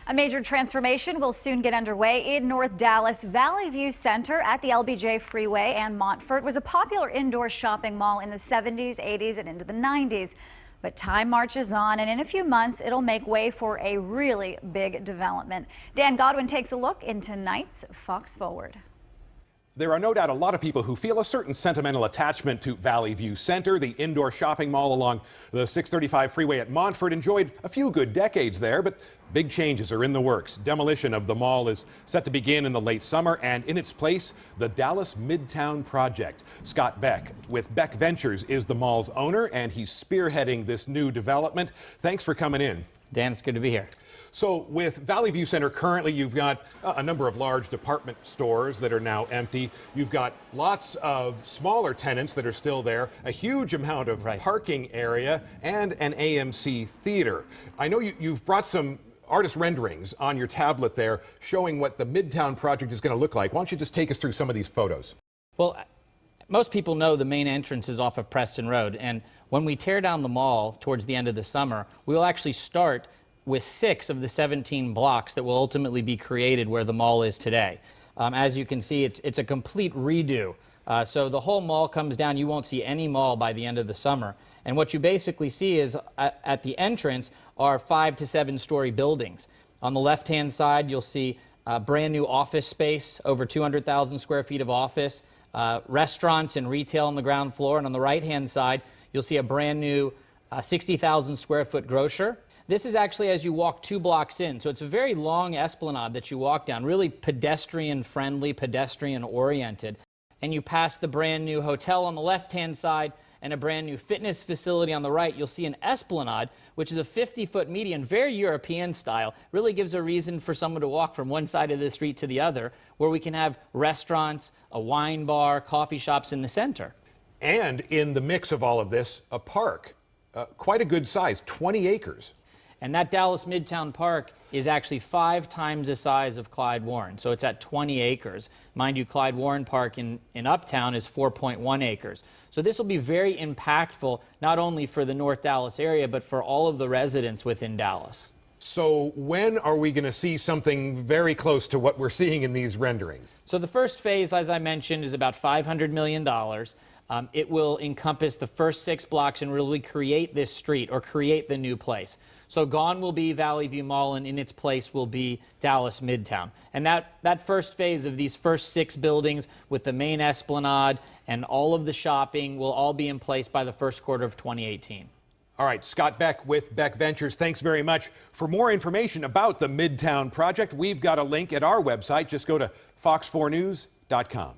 A major transformation will soon get underway in North Dallas. Valley View Center at the LBJ Freeway and Montfort was a popular indoor shopping mall in the 70s, 80s, and into the 90s. But time marches on, and in a few months, it'll make way for a really big development. Dan Godwin takes a look in tonight's Fox Forward. There are no doubt a lot of people who feel a certain sentimental attachment to Valley View Center. The indoor shopping mall along the 635 freeway at Montfort enjoyed a few good decades there, but big changes are in the works. Demolition of the mall is set to begin in the late summer, and in its place, the Dallas Midtown Project. Scott Beck with Beck Ventures is the mall's owner, and he's spearheading this new development. Thanks for coming in. Dan, it's good to be here. So with Valley View Center, currently you've got a number of large department stores that are now empty. You've got lots of smaller tenants that are still there, a huge amount of parking area, and an AMC theater. I know you've brought some artist renderings on your tablet there showing what the Midtown Project is going to look like. Why don't you just take us through some of these photos? Well, most people know the main entrance is off of Preston Road, and when we tear down the mall towards the end of the summer, we will actually start with 6 of the 17 blocks that will ultimately be created where the mall is today. As you can see, it's a complete redo. So the whole mall comes down. You won't see any mall by the end of the summer. And what you basically see is at the entrance are 5 to 7-story buildings. On the left-hand side, you'll see brand new office space, over 200,000 square feet of office, restaurants and retail on the ground floor. And on the right-hand side, you'll see a brand new 60,000 square foot grocer. This is actually as you walk 2 blocks in, so it's a very long esplanade that you walk down, really pedestrian-friendly, pedestrian-oriented. And you pass the brand new hotel on the left-hand side and a brand new fitness facility on the right. You'll see an esplanade, which is a 50-foot median, very European style. Really gives a reason for someone to walk from one side of the street to the other, where we can have restaurants, a wine bar, coffee shops in the center. And in the mix of all of this, a park, quite a good size, 20 acres. And that Dallas Midtown Park is actually 5 times the size of Clyde Warren, so it's at 20 acres. Mind you, Clyde Warren Park in Uptown is 4.1 acres. So this will be very impactful, not only for the North Dallas area, but for all of the residents within Dallas. So when are we going to see something very close to what we're seeing in these renderings? So the first phase, as I mentioned, is about $500 million. It will encompass the first 6 blocks and really create this street or create the new place. So gone will be Valley View Mall, and in its place will be Dallas Midtown. And that first phase of these first 6 buildings with the main esplanade and all of the shopping will all be in place by the first quarter of 2018. All right, Scott Beck with Beck Ventures, thanks very much. For more information about the Midtown Project, we've got a link at our website. Just go to fox4news.com.